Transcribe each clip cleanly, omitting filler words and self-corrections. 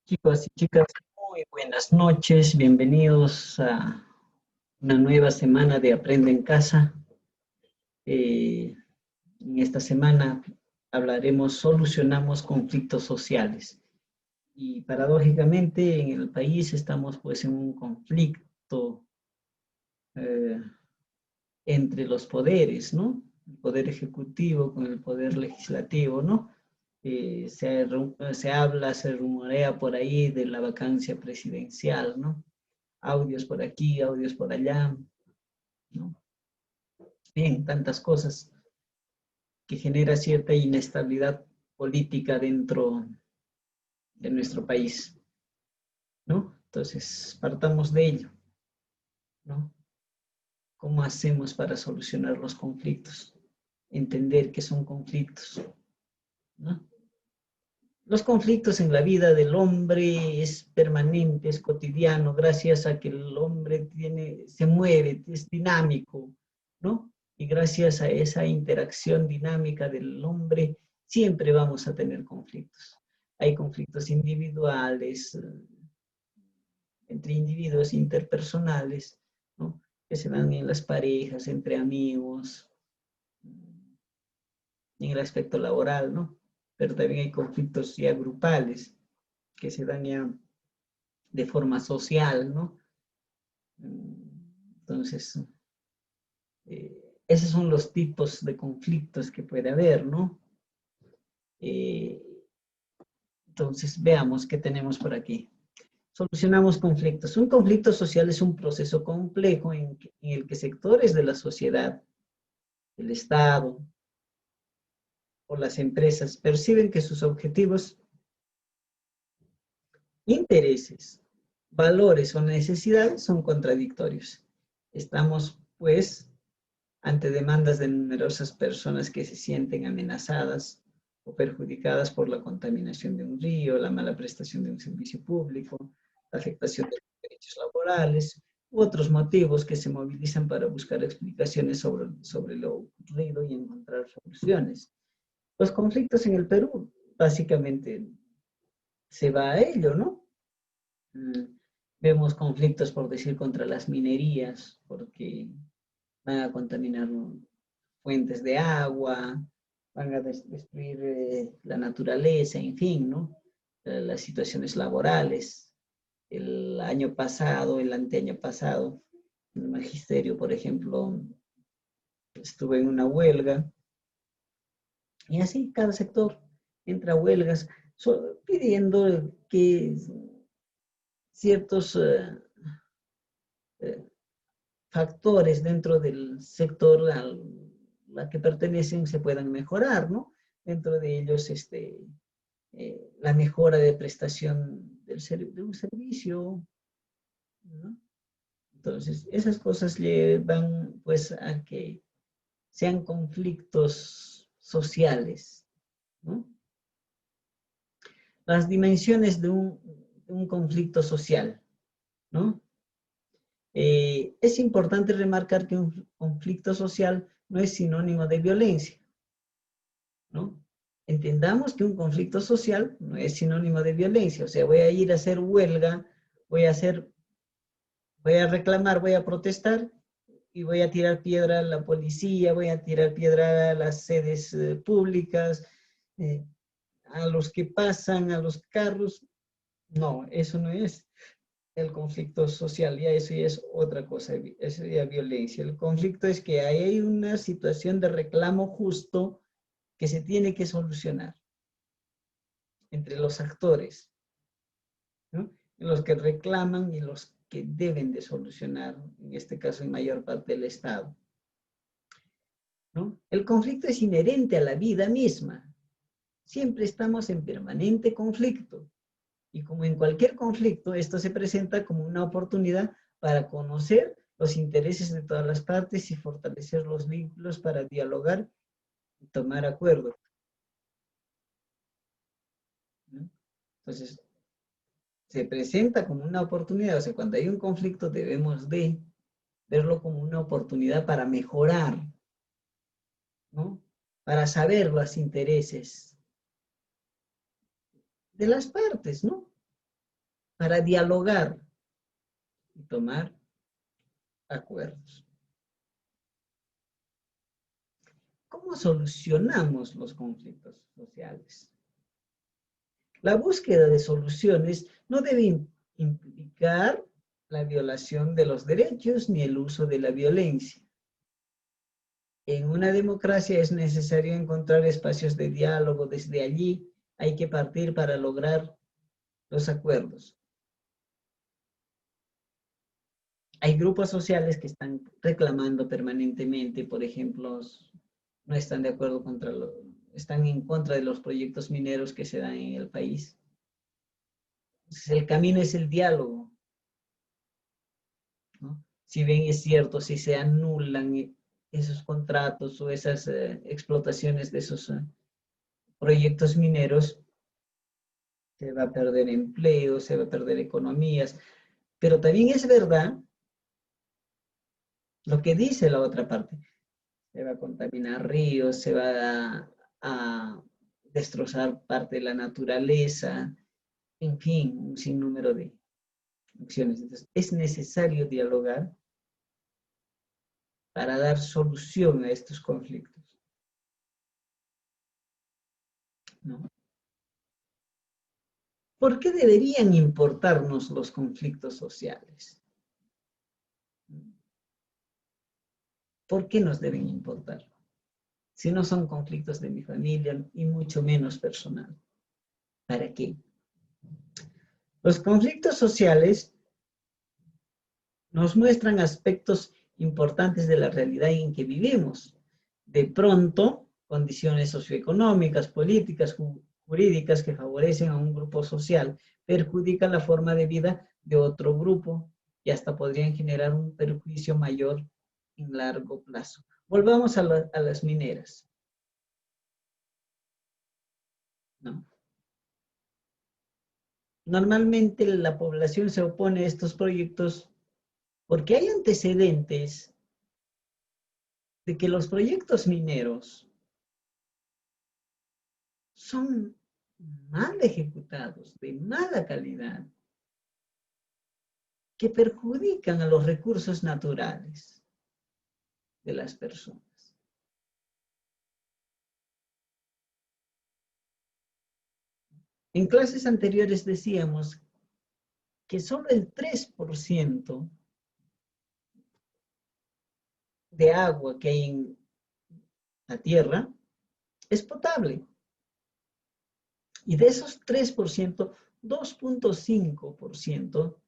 Chicos y chicas, muy buenas noches, bienvenidos a una nueva semana de Aprende en Casa. Eh, en esta semana solucionamos conflictos sociales. Y paradójicamente en el país estamos pues en un conflicto eh, entre los poderes, ¿no? El poder ejecutivo con el poder legislativo, ¿no? Se rumorea por ahí de la vacancia presidencial, ¿no? Audios por aquí, audios por allá, ¿no? Bien, tantas cosas que genera cierta inestabilidad política dentro de nuestro país, ¿no? Entonces, partamos de ello, ¿no? ¿Cómo hacemos para solucionar los conflictos? Entender que son conflictos, ¿no? Los conflictos en la vida del hombre es permanente, es cotidiano, gracias a que el hombre se mueve, es dinámico, ¿no? Y gracias a esa interacción dinámica del hombre, siempre vamos a tener conflictos. Hay conflictos individuales, entre individuos interpersonales, ¿no? Que se dan en las parejas, entre amigos, en el aspecto laboral, ¿no? Pero también hay conflictos ya grupales que se dan ya de forma social, ¿no? Entonces, esos son los tipos de conflictos que puede haber, ¿no? Eh, entonces, veamos qué tenemos por aquí. Solucionamos conflictos. Un conflicto social es un proceso complejo en el que sectores de la sociedad, el Estado o las empresas perciben que sus objetivos, intereses, valores o necesidades son contradictorios. Estamos, pues, ante demandas de numerosas personas que se sienten amenazadas o perjudicadas por la contaminación de un río, la mala prestación de un servicio público, la afectación de los derechos laborales u otros motivos que se movilizan para buscar explicaciones sobre lo ocurrido y encontrar soluciones. Los conflictos en el Perú básicamente se va a ello, ¿no? Vemos conflictos, por decir, contra las minerías, porque van a contaminar fuentes de agua, van a destruir la naturaleza, en fin, ¿no? Las situaciones laborales. El año pasado, el anteaño pasado, el magisterio, por ejemplo, estuve en una huelga, y así cada sector entra a huelgas, pidiendo que ciertos eh, factores dentro del sector al que pertenecen se puedan mejorar, ¿no? Dentro de ellos, la mejora de prestación de un servicio, ¿no? Entonces, esas cosas llevan, pues, a que sean conflictos sociales, ¿no? Las dimensiones de un conflicto social, ¿no? Es importante remarcar que un conflicto social no es sinónimo de violencia, ¿no? Entendamos que un conflicto social no es sinónimo de violencia, o sea, voy a ir a hacer huelga, voy a hacer, voy a reclamar, voy a protestar y voy a tirar piedra a la policía, voy a tirar piedra a las sedes públicas, eh, a los que pasan, a los carros. No, eso no es el conflicto social, ya eso ya es otra cosa, eso ya es violencia. El conflicto es que hay una situación de reclamo justo que se tiene que solucionar entre los actores, ¿no? Los que reclaman y los que deben de solucionar, en este caso en mayor parte el Estado, ¿no? El conflicto es inherente a la vida misma. Siempre estamos en permanente conflicto. Y como en cualquier conflicto, esto se presenta como una oportunidad para conocer los intereses de todas las partes y fortalecer los vínculos para dialogar y tomar acuerdos, ¿no? Entonces, se presenta como una oportunidad, o sea, cuando hay un conflicto debemos de verlo como una oportunidad para mejorar, ¿no? Para saber los intereses de las partes, ¿no? para dialogar y tomar acuerdos. ¿Cómo solucionamos los conflictos sociales? La búsqueda de soluciones no debe implicar la violación de los derechos ni el uso de la violencia. En una democracia es necesario encontrar espacios de diálogo. Desde allí hay que partir para lograr los acuerdos. Hay grupos sociales que están reclamando permanentemente, por ejemplo, no están de acuerdo están en contra de los proyectos mineros que se dan en el país. Entonces, el camino es el diálogo, ¿no? Si bien es cierto, si se anulan esos contratos o esas explotaciones de esos proyectos mineros, se va a perder empleo, se va a perder economías, pero también es verdad lo que dice la otra parte. Se va a contaminar ríos, se va a destrozar parte de la naturaleza, en fin, un sinnúmero de acciones. Entonces, es necesario dialogar para dar solución a estos conflictos, ¿no? ¿Por qué deberían importarnos los conflictos sociales? ¿Por qué nos deben importar? Si no son conflictos de mi familia y mucho menos personal. ¿Para qué? Los conflictos sociales nos muestran aspectos importantes de la realidad en que vivimos. De pronto, condiciones socioeconómicas, políticas, jurídicas que favorecen a un grupo social perjudican la forma de vida de otro grupo y hasta podrían generar un perjuicio mayor en largo plazo. Volvamos a las mineras, ¿no? Normalmente la población se opone a estos proyectos porque hay antecedentes de que los proyectos mineros son mal ejecutados, de mala calidad, que perjudican a los recursos naturales de las personas. En clases anteriores decíamos que solo el 3% de agua que hay en la tierra es potable. Y de esos 3%, 2,5%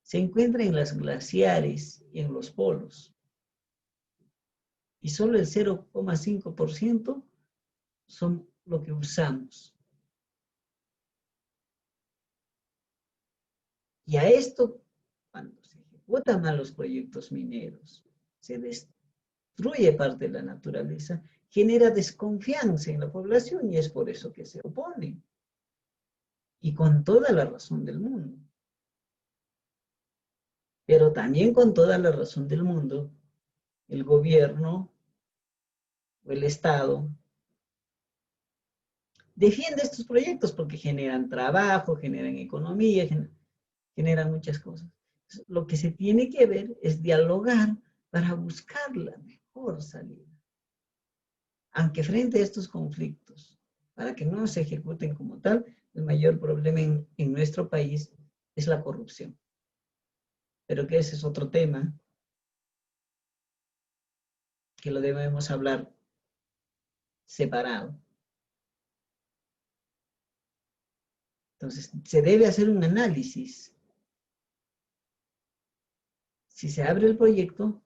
se encuentra en las glaciares y en los polos. Y solo el 0,5% son lo que usamos. Y a esto, cuando se ejecutan mal los proyectos mineros, se destruye parte de la naturaleza, genera desconfianza en la población y es por eso que se oponen. Y con toda la razón del mundo. Pero también con toda la razón del mundo, el gobierno o el Estado defiende estos proyectos porque generan trabajo, generan economía, generan muchas cosas. Lo que se tiene que ver es dialogar para buscar la mejor salida. Aunque frente a estos conflictos, para que no se ejecuten como tal, el mayor problema en nuestro país es la corrupción. Pero que ese es otro tema que lo debemos hablar separado. Entonces, se debe hacer un análisis. Si se abre el proyecto,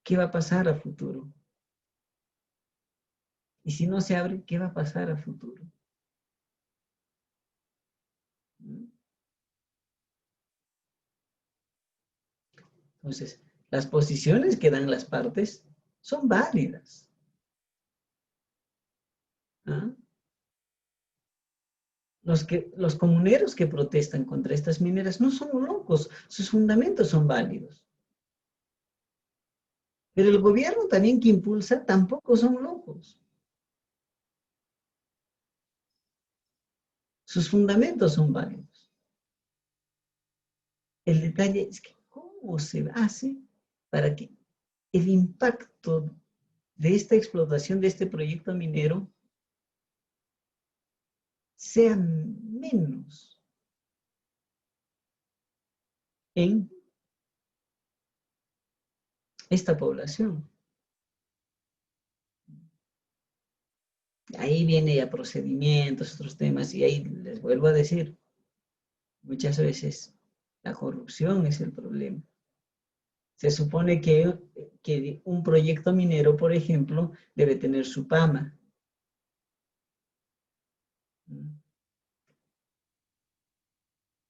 ¿qué va a pasar a futuro? Y si no se abre, ¿qué va a pasar a futuro? Entonces, las posiciones que dan las partes son válidas. ¿Ah? Los comuneros que protestan contra estas mineras no son locos, sus fundamentos son válidos. Pero el gobierno también que impulsa tampoco son locos. Sus fundamentos son válidos. el detalle es que cómo se hace para que el impacto de esta explotación de este proyecto minero sea menos en esta población. Ahí viene ya procedimientos, otros temas, y ahí les vuelvo a decir, muchas veces la corrupción es el problema. Se supone que un proyecto minero, por ejemplo, debe tener su PAMA.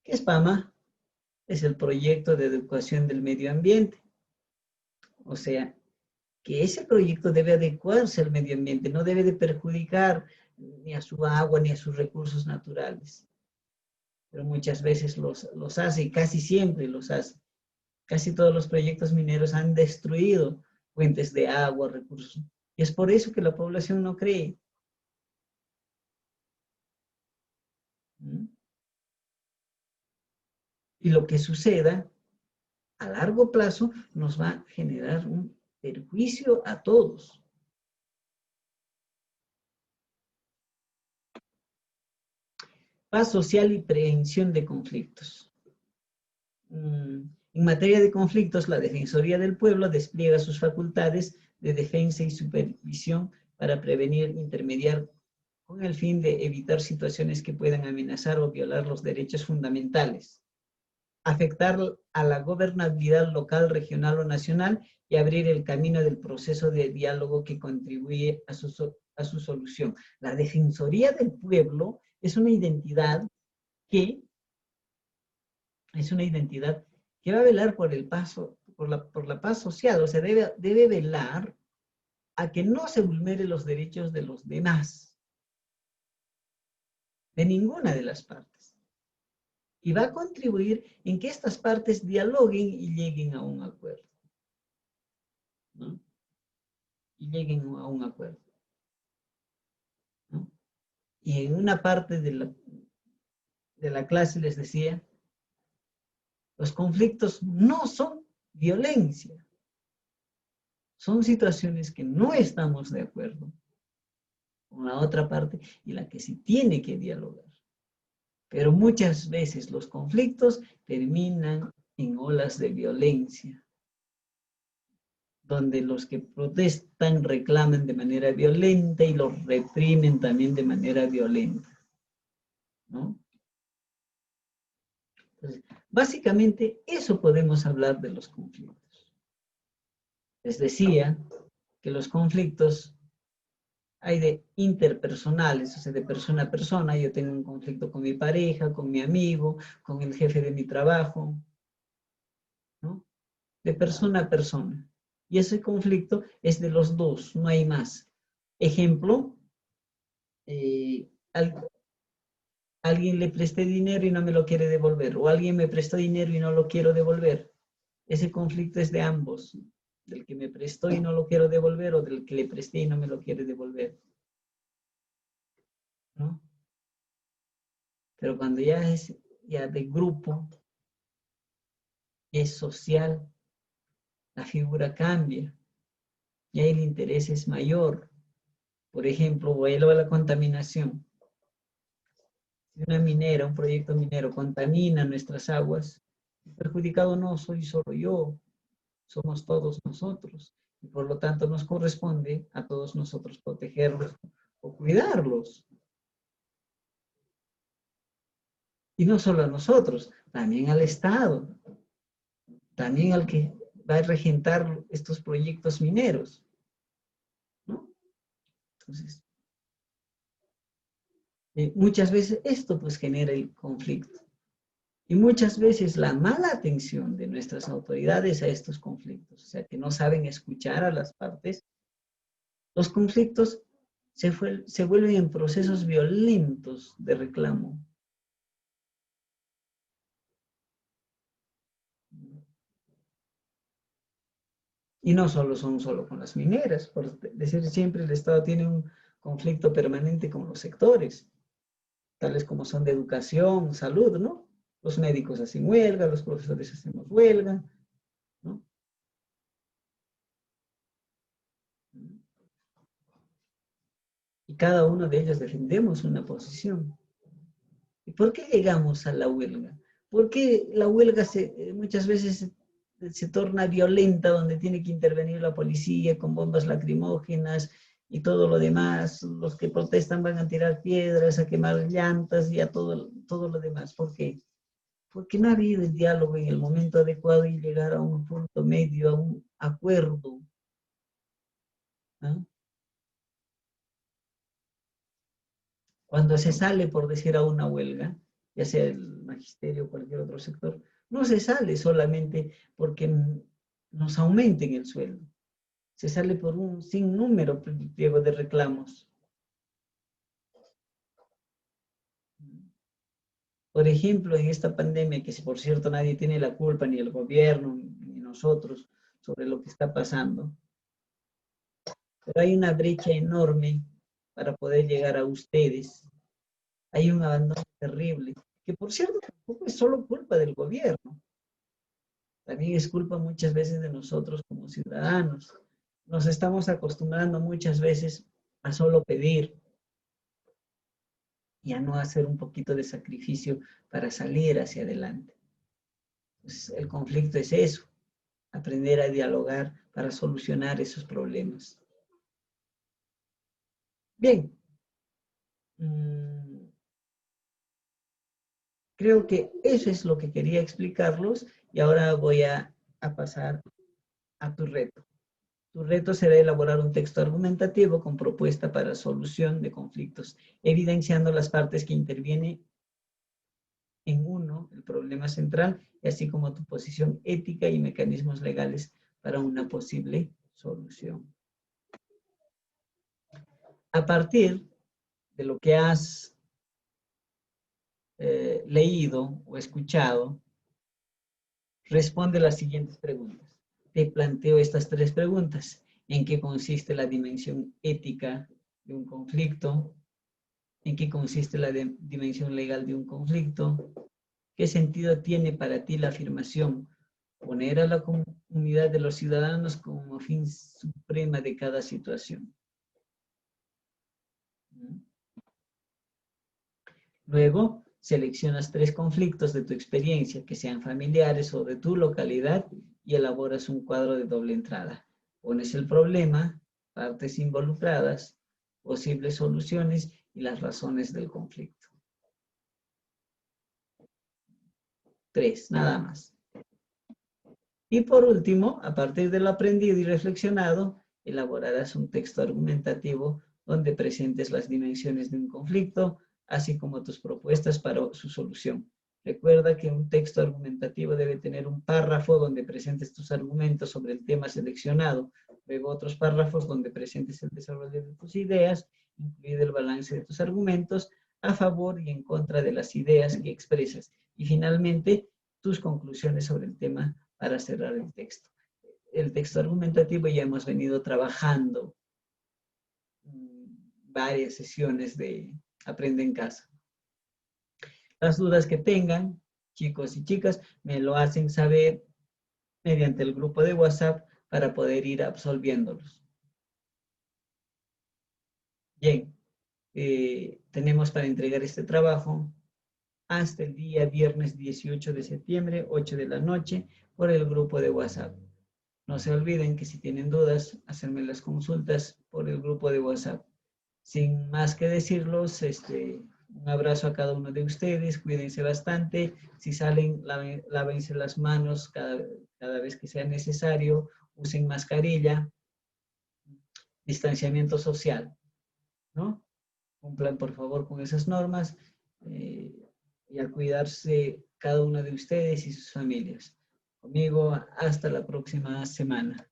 ¿Qué es PAMA? Es el proyecto de educación del medio ambiente. O sea, que ese proyecto debe adecuarse al medio ambiente, no debe de perjudicar ni a su agua ni a sus recursos naturales. Pero muchas veces los hace y casi siempre los hace. Casi todos los proyectos mineros han destruido fuentes de agua, recursos. Y es por eso que la población no cree. Y lo que suceda a largo plazo nos va a generar un perjuicio a todos. Paz social y prevención de conflictos. En materia de conflictos, la Defensoría del Pueblo despliega sus facultades de defensa y supervisión para prevenir, intermediar, con el fin de evitar situaciones que puedan amenazar o violar los derechos fundamentales, afectar a la gobernabilidad local, regional o nacional y abrir el camino del proceso de diálogo que contribuye a su solución. La Defensoría del Pueblo es una identidad que va a velar por el paso, por la paz social, o sea, debe velar a que no se vulneren los derechos de los demás, de ninguna de las partes. Y va a contribuir en que estas partes dialoguen y lleguen a un acuerdo, ¿no? Y lleguen a un acuerdo, ¿no? Y en una parte de la clase les decía, los conflictos no son violencia, son situaciones que no estamos de acuerdo con la otra parte y la que se tiene que dialogar. Pero muchas veces los conflictos terminan en olas de violencia, donde los que protestan reclaman de manera violenta y los reprimen también de manera violenta, ¿no? Entonces, básicamente eso podemos hablar de los conflictos. Les decía que los conflictos hay de interpersonales, o sea, de persona a persona. Yo tengo un conflicto con mi pareja, con mi amigo, con el jefe de mi trabajo, ¿no? De persona a persona. Y ese conflicto es de los dos, no hay más. Ejemplo, eh, alguien le presté dinero y no me lo quiere devolver, o alguien me prestó dinero y no lo quiero devolver. Ese conflicto es de ambos, del que me prestó y no lo quiero devolver, o del que le presté y no me lo quiere devolver, ¿no? Pero cuando ya es ya de grupo, es social, la figura cambia, y ahí el interés es mayor. Por ejemplo, vuelvo a la contaminación. Si una minera, un proyecto minero contamina nuestras aguas, el perjudicado no soy solo yo, somos todos nosotros. Y por lo tanto nos corresponde a todos nosotros protegerlos o cuidarlos. Y no solo a nosotros, también al Estado, también al que va a regentar estos proyectos mineros, ¿no? Entonces, muchas veces esto pues genera el conflicto. Y muchas veces la mala atención de nuestras autoridades a estos conflictos, o sea, que no saben escuchar a las partes, los conflictos se vuelven en procesos violentos de reclamo. Y no son solo con las mineras, por decir siempre el Estado tiene un conflicto permanente con los sectores, tales como son de educación, salud, ¿no? Los médicos hacen huelga, los profesores hacemos huelga, ¿no? Y cada uno de ellos defendemos una posición. ¿Y por qué llegamos a la huelga? Porque la huelga muchas veces se torna violenta, donde tiene que intervenir la policía con bombas lacrimógenas y todo lo demás. Los que protestan van a tirar piedras, a quemar llantas y a todo lo demás. ¿Por qué? Porque no ha habido el diálogo en el momento adecuado y llegar a un punto medio, a un acuerdo, ¿no? Cuando se sale, por decir, a una huelga, ya sea el magisterio o cualquier otro sector, no se sale solamente porque nos aumenten el sueldo. Se sale por un sinnúmero, Diego, de reclamos. Por ejemplo, en esta pandemia, que si por cierto nadie tiene la culpa, ni el gobierno, ni nosotros, sobre lo que está pasando, pero hay una brecha enorme para poder llegar a ustedes. Hay un abandono terrible, que por cierto tampoco es solo culpa del gobierno, también es culpa muchas veces de nosotros como ciudadanos. Nos estamos acostumbrando muchas veces a solo pedir y a no hacer un poquito de sacrificio para salir hacia adelante. Pues el conflicto es eso, aprender a dialogar para solucionar esos problemas. Bien, creo que eso es lo que quería explicarlos y ahora voy a pasar a tu reto. Tu reto será elaborar un texto argumentativo con propuesta para solución de conflictos, evidenciando las partes que intervienen en uno, el problema central, y así como tu posición ética y mecanismos legales para una posible solución. A partir de lo que has leído o escuchado, responde las siguientes preguntas. Te planteo estas tres preguntas. ¿En qué consiste la dimensión ética de un conflicto? ¿En qué consiste la dimensión legal de un conflicto? ¿Qué sentido tiene para ti la afirmación? Poner a la comunidad de los ciudadanos como fin suprema de cada situación. Luego, seleccionas tres conflictos de tu experiencia que sean familiares o de tu localidad y elaboras un cuadro de doble entrada. Pones el problema, partes involucradas, posibles soluciones y las razones del conflicto. 3, nada más. Y por último, a partir de lo aprendido y reflexionado, elaborarás un texto argumentativo donde presentes las dimensiones de un conflicto, así como tus propuestas para su solución. Recuerda que un texto argumentativo debe tener un párrafo donde presentes tus argumentos sobre el tema seleccionado, luego otros párrafos donde presentes el desarrollo de tus ideas, incluido el balance de tus argumentos a favor y en contra de las ideas que expresas. Y finalmente, tus conclusiones sobre el tema para cerrar el texto. El texto argumentativo ya hemos venido trabajando varias sesiones de Aprende en Casa. Las dudas que tengan, chicos y chicas, me lo hacen saber mediante el grupo de WhatsApp para poder ir absolviéndolos. Bien, tenemos para entregar este trabajo hasta el día viernes 18 de septiembre, 8 de la noche, por el grupo de WhatsApp. No se olviden que si tienen dudas, hacerme las consultas por el grupo de WhatsApp. Sin más que decirlos, un abrazo a cada uno de ustedes, cuídense bastante, si salen, lávense las manos cada vez que sea necesario, usen mascarilla, distanciamiento social, ¿no? Cumplan por favor con esas normas y a cuidarse cada uno de ustedes y sus familias. Conmigo hasta la próxima semana.